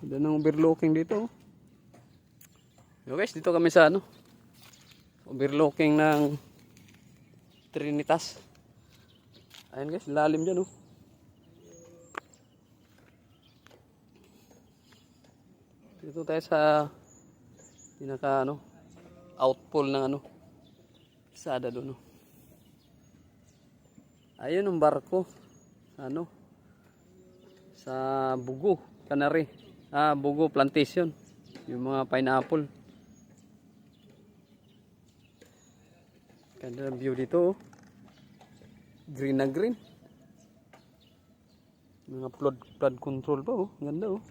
Ganda ng overlooking dito. So guys, dito kami sa ano, overlooking ng Trinitas. Ayun guys, lalim dyan oh. Dito tayo sa pinaka ano, outfall ng ano, sada doon oh. Ayun ang barko. Ano? Sa Bugo, Canary. Bugo Plantation. Yung mga pineapple. Ganda ng view dito oh. Green na green. Mga flood control pa oh. Ganda oh.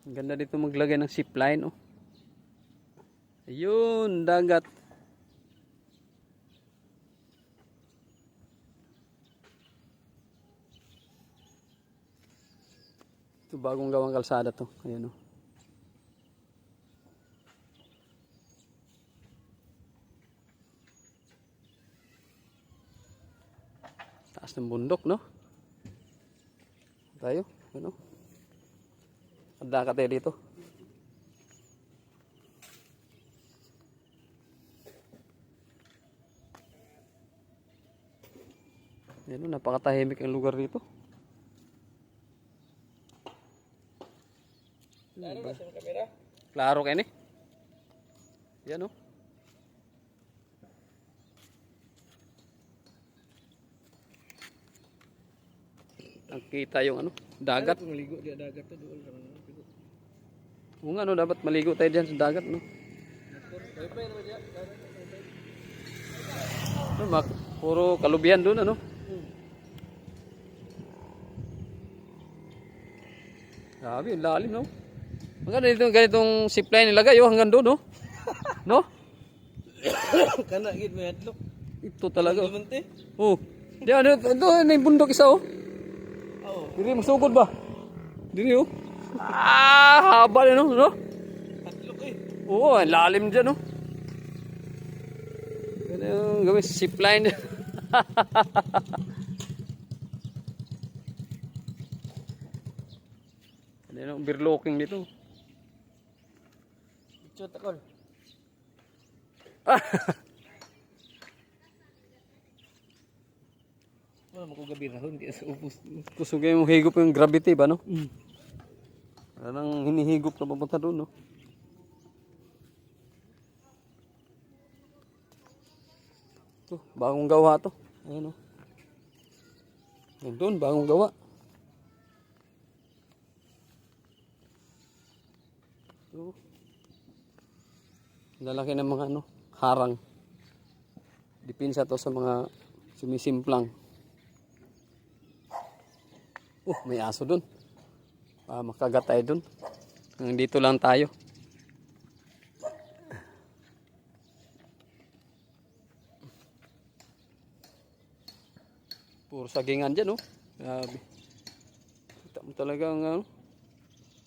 Ganda dito maglagay ng zipline oh. Ayun, dagat. Ito bagong gawang kalsada to. Ayan o. Taas ng bundok no. Tayo. Ano? Ada ka tayo dito. Ayan o. Napakatahimik ang lugar dito. Klaro ba sa kamera? Klaro kayo ni. Yan o. Nakita yung ano, dagat. Kung maligo di dagat to doon ra man. Kung ano, dapat maligo tayo dyan sa dagat no. Bye-bye na diya. Ano, puro kalubihan doon ano. Grabe, ang lalim no. Maganda dito ganitong zipline nilagay oh hanggang doon no. No? Kana gid may adlok. Ito talaga. Diamante? Oh. Diyan ito na yung bundok isa oh. Oo. Diri masugod ba? Diri oh. Haba na no, no? Adlok eh. Oo, ang lalim diyan no. Ano yung gawin zipline. Ano yung overlooking dito. Chot akol. Wala mo ko gabi rahon di sa upos. Kusugay mo higop yung gravity ba no? Parang hinihigop na papunta doon no. Ito, bagong gawa to. Ayan o. Yan doon, bagong gawa. Ito. Lalaki ng mga ano, harang. Dipinsa to sa mga sumisimplang. May aso doon. Makagat tayo doon. Hanggang dito lang tayo. Puro sagingan dyan, oh. Grabe. Kita mo talagang,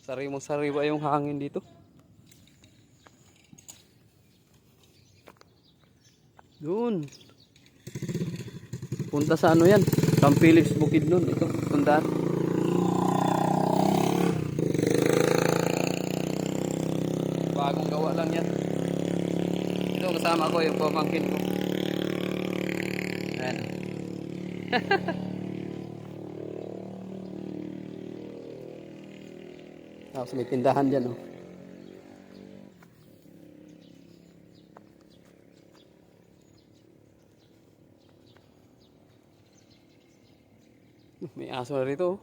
sariwa yung hangin dito. Doon. Punta sa ano yan? Campilis Bukid nun. Ito, puntaan. Bagong gawa lang yan. Ito, kasama ko yung pamangkin ko. Ayan. Tapos may tindahan dyan, oh. May aso na rito, oh.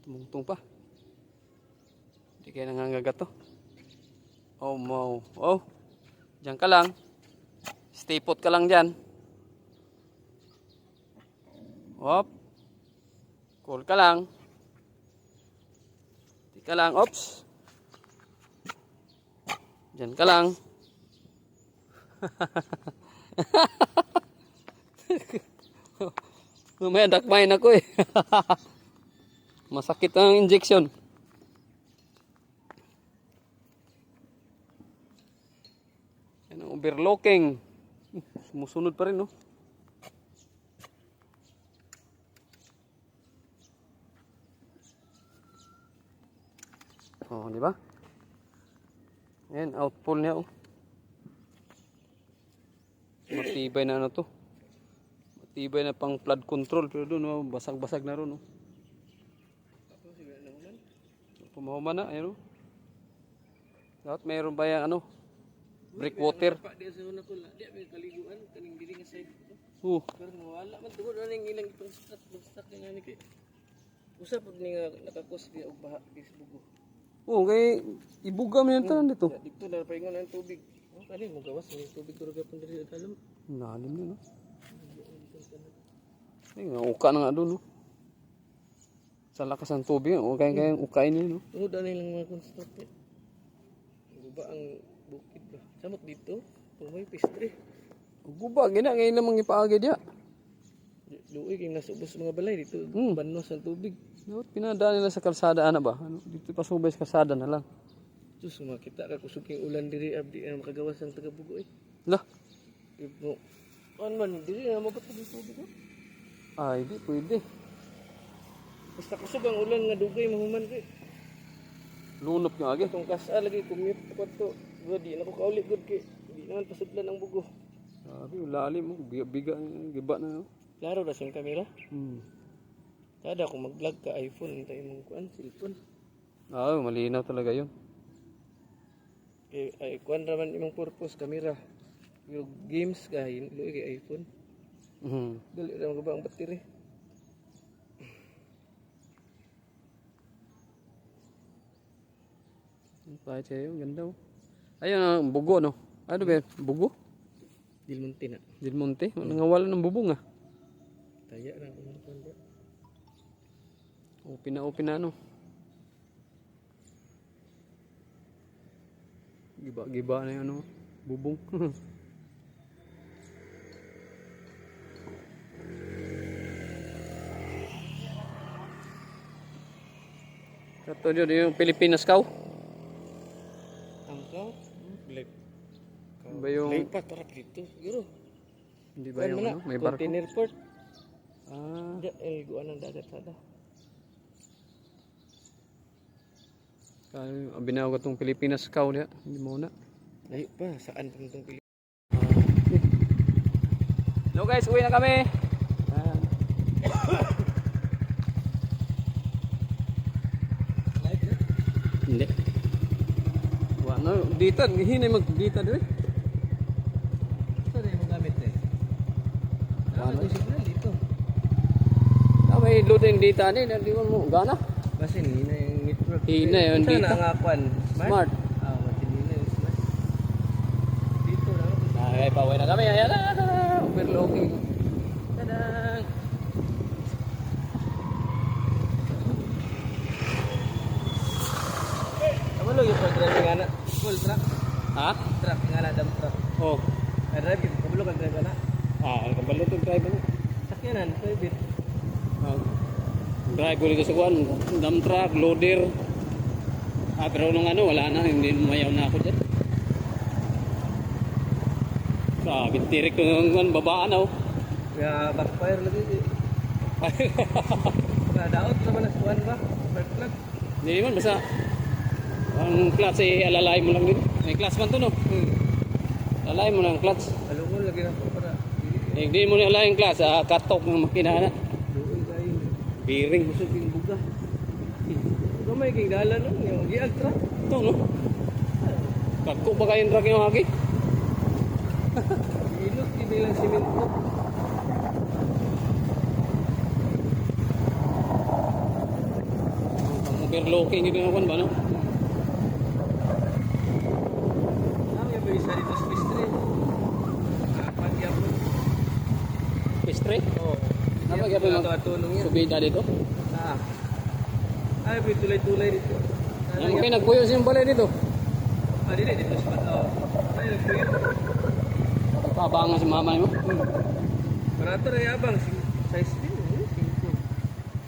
Tumungtong pa. Hindi kaya nangangagat to. Oh, mo. Oh. Diyan ka lang. Stay put ka lang dyan. Hop. Cool ka lang. Di ka lang. Oops. Diyan ka lang. May dakmain ako eh. Masakit ang injection. Yan ang overlooking. Sumusunod pa rin, no? Oh, di ba? Ayan, outfall niya oh. Matibay na ano to. Matibay na pang flood control. Pero doon oh, basag-basag na ron oh. Pumahuman na, ayun oh. Dapat mayroon ba yung ano? Breakwater. Pak dia sa una ko la, dia may kaliguan kaning diri nga side. Pero mawala man tungod na ning ilang itong stuck nga ni kay. Usa pud ni nga nakakos di og baha di sa bugo. Oh, kay ibuga man yung tanan dito. Dito na paingon ang tubig. Oh, kani mo gawas ni tubig turog pun diri sa dalam. Lalim yun oh. Ay, nga uka na nga doon oh. Sa lakas ng tubig, kaya ukain yun oh. Tungod na nilang mga construct. Guba ang bukid ba? Samot dito, may pistre. Guba, gina, ngayon namang ipaagay diya. Luoy kay nasubos mga balay dito, banos ang tubig. Dapat pinadaan nila sa kalsada, ano ba? Ano, dito pasubay sa kalsada na lang. Sus, makita ka kusog yung ulan diri abdi na makagawas ang taga-bugo eh. Lah, Ibo. Ano man, diri na mabato yung tubig oh. ay, di pwede. Basta kusog ang ulan nga dugay mahuman kay. Lunop yung agi. Itong kasa lagi commute ko to. Di na ko kauli good kay. Di naman pasudlan ang bugo. Sabi, lalim mo. Biga, giba na. Klaro na siyang kamera. Hmm. Kada kung mag-vlog ka iPhone, tayo mong kuan, cellphone. Ah, malinaw talaga yun. Kay ay kuan raman imong purpose kamera. Yung games ka, luoy kay iPhone. Dali ra magaba ang battery. Kahit sa'yo, ganda oh. Ayun ang bugo no. Ano ba yan? Bugo? Dilmunti na. Dilmonte? Nangawalan ng bubong ah. Taya na kung kuan ba. Open na ano. Giba na yung ano. Bubong. Ito yun yung Pilipinas cow. Ang ka? Black. Ba yung... May patarap dito. Siguro. Hindi ba yung ano? May barko? Container port. Ah. Diyan, guan ng dagat sada. Binawag itong Pilipinas cow niya. Hindi mo na. Layo pa. Saan pa itong Pilipinas? Hello guys, uwi na kami. Hindi. Ano, dito, hinay mag-dito doon. Ito na yung magamit eh. Ano yung signal dito? May loading data ni, hindi mo gana. Basin, hina yung network. Hina yung Saan data. na nga kwan? Smart. Ah, masin hina yung smart. Dito na. Okay, pauwi na kami. Ayan na. Overlooking. Tada! Kamalo yung pag-drive nga na. Full truck. Ha? Truck nga na, dump truck. Oh. Drive, kamalo kag-drive nga na. Ah, kabalo itong driver mo. Sakyanan, private. Drive ko dito sa kuwan. Dump truck, loader. Ah, pero nung ano, wala na. Hindi mayaw na ako dyan. Sabi, tirik ko ng babaan oh. Kaya backfire lagi. Daot naman na kuwan ba? Spark plug. Hindi naman, basta ang clutch ay alalay mo lang din. May clutch man to no? Alalay mo lang ang clutch. Alungol lagi na po para. Hindi mo na alalay ang clutch, katok ng makina na. Doon kayo. Bearing. Busog yung buga. Gamay kay dala no, yung giag truck. Ito no? Kako ba kayong truck yung hagi? Ilot hindi lang simento. Ang overlooking yung ginawan ba no? Yung isa dito sa pistre. Pagyapon. Pistre? Oo. Ano ba gapon mo? Tulong yan. Subida dito? Ay, may tulay-tulay dito. Ang okay, nagpuyos yung balay dito. Dito sa pato. Ay, nagpuyo. Pabangan si mamay mo. Barato rin abang. Size din.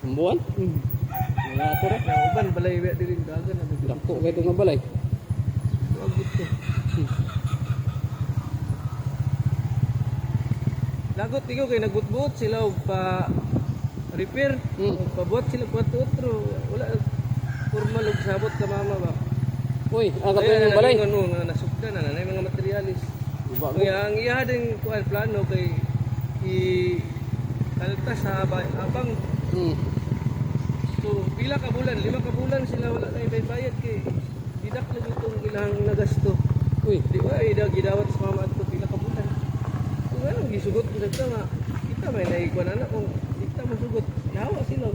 Ang buwan? Wala ito rin. Yung uban, balay din rin dagan. Dako kayo ito nga balay. Lagot ko. Lagot ikaw kay nagbutbut sila og pa repair. Pabuhat sila 4 otro. Wala formal og sabot ka mama ba. Uy, ang Kaya kapatid ng balay. ano nga nasugdan na nanay mga materialis. Diba? Kaya ang iya din kuan plano kay i kaltas sa abang. So pila ka bulan, 5 ka bulan sila wala na bayad kay didak lang itong ilang nagasto. Uy, Di ba gidawat sa mama ato pila ka bulan. Kung ano gisugot ko sa nga kita may naikuan anak kung kita masugot. Yawa sila.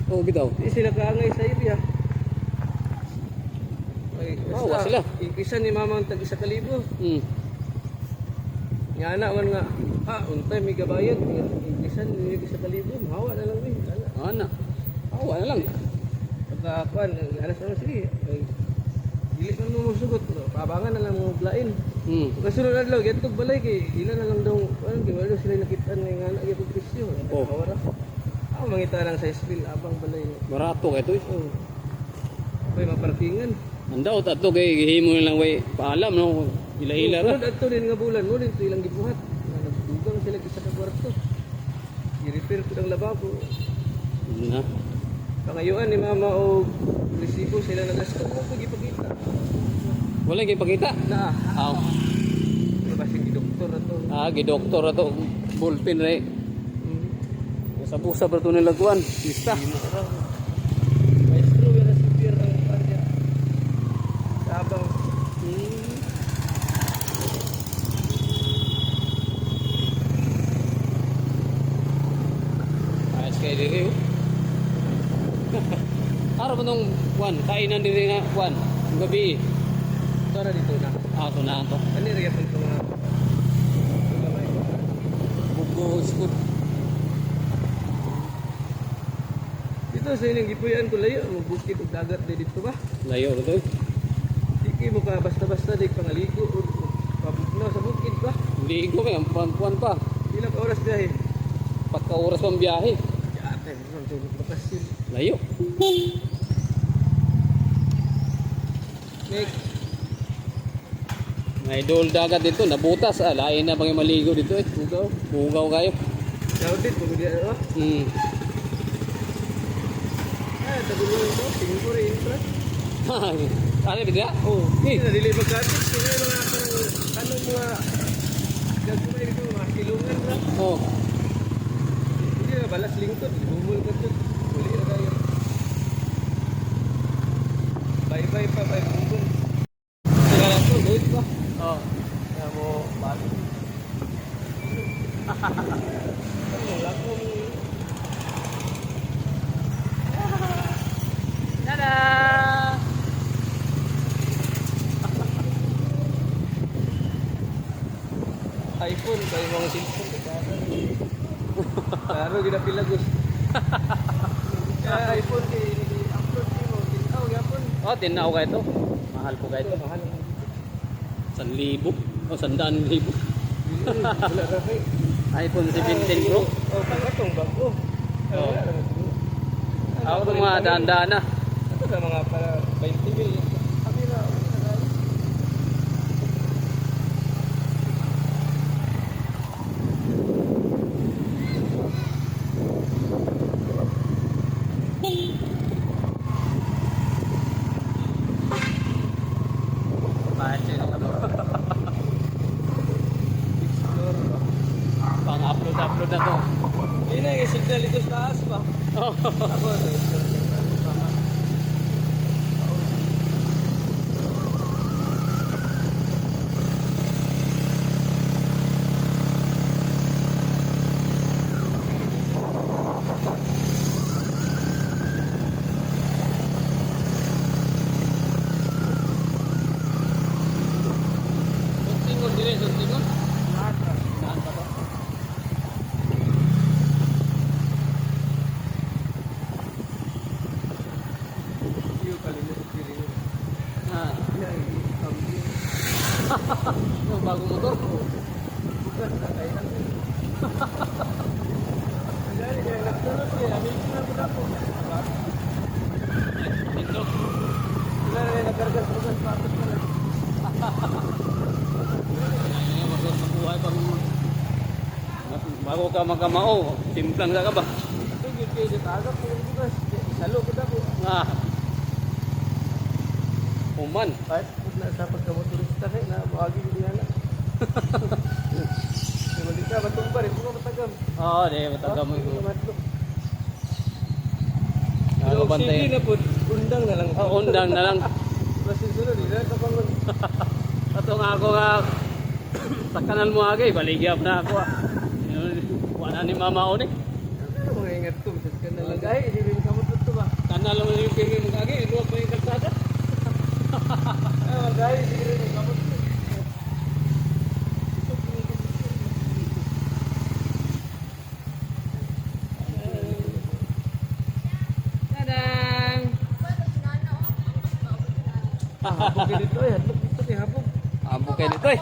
oh bitaw. Di sila kaangay sa area. Ay, Yawa sila. Isa ni mama ang tag 1,000. Nga anak man nga, untay may gabayad. Isa ni 1,000. Mahawa na lang eh. Ana. Awa na lang. Pagkakuan, alas naman sige. Ay, dili man mo sugot. Pabangan na lang mo blain. Kasunod na lang, gantog balay kay ila na lang daw, ano, kay wala sila nakita nga nga lagi pag presyo. Oh. Mawara. Ako mangita lang sa spill abang balay. Barato kay to. Oh. May maparkingan. Andaw tato kay gihimo na lang way paalam no. Hila-hila ra. Sunod adto din nga bulan mo din to ilang gibuhat. Nagdugang sila isa ka kwarto. I-repair ko ng lababo. Na. Pangayuan ni mama o resibo sila nagasto ko pagipagita. Wala kay pakita. Na, Aw. basig di doktor ato. Gidoktor ato ballpen re. Sa busa ba to nila kuan? Sista. Maestro wala si Pierre ang kanya. Sabang Ayos kay diri. Ara ba nung kuan kainan diri nga kuan gabi. ito na dito na. So na to. Ano rin yung mga Bugo school. dito sa ilang gipuyan ko layo, magbukid og dagat din dito ba? Layo ba to? Di mo ka basta-basta di pangaligo o pabugnaw sa bukid ba? Ligo kay ang kuan pa. Ilang ka oras biyahe? Pagka oras pang biyahe. Yate, mo sa bakasyon. Layo. Next. May idol dagat dito, nabutas. Lain na bang maligo dito eh. Bugaw. Bugaw kayo. Gaudit, pagod yan, oh. Tagulong ko, tingin ko rin, tra. Ano ba? Oh, hindi na dili magkatik. Sino yung mga kanong mga gagawin dito, mga silungan, tra. Oh. Hindi na balas lingkod, bumul ka ito. Uli na tayo. Bye-bye pa, bye bumul. Kaya to, good pa. Oh, kaya mo, balik. Wala kong Tada! iPhone, kayo mga cellphone ko klaro, ginapilagos. Kaya iPhone, i-upload mo, tinaw, yapon. Oh, tinaw kayo to. Mahal po kayo to. Mahal. 1,000. O, 100,000. Wala ka kayo. iPhone 17 Pro. Oh, pagkatong bago. Oh. Wala naman siguro. Ako itong mga daan-daan na. Ito na mga para 20 mil. Kami na, Pang-upload na to. yun na yung signal dito sa taas ba? Oh. Ako, Suntingon dire, suntingon. Saan pa to? yung kalimut diri. Yung bagong motor. Bukan na kayo lang. Dali kaya nagsunod siya, amin na po na po. Ito. Wala na nagkargas-kargas patot na lang. Ngayon, magbuhay pang bago ka magkamao, timplang ka ba? Ito yung kayo sa tagap po yung bukas. Salo ko na po. Human. Kahit na sa pagkamotorista kay na bahagi din na. Hindi ka batong pa rin, kung matagam. Oo, di matagam mo. Pero Nakabantay. sige na po, undang na lang. Undang na lang. Mas sunod, hindi na kapangon. Ato nga ako nga sa kanal mo agay, baligyap na ako. Wala ni mama o ni. Ano mga ingat ko, bisas ka na lang. Ay, hindi rin kamot to ba? Kanal mo yung pingin mo agay, iluwag pa yung kalsada. Ay, magay, hindi rin kamot to. Tadang! Hapog ka dito eh, hapog dito eh, hapog. Abo kayo dito eh.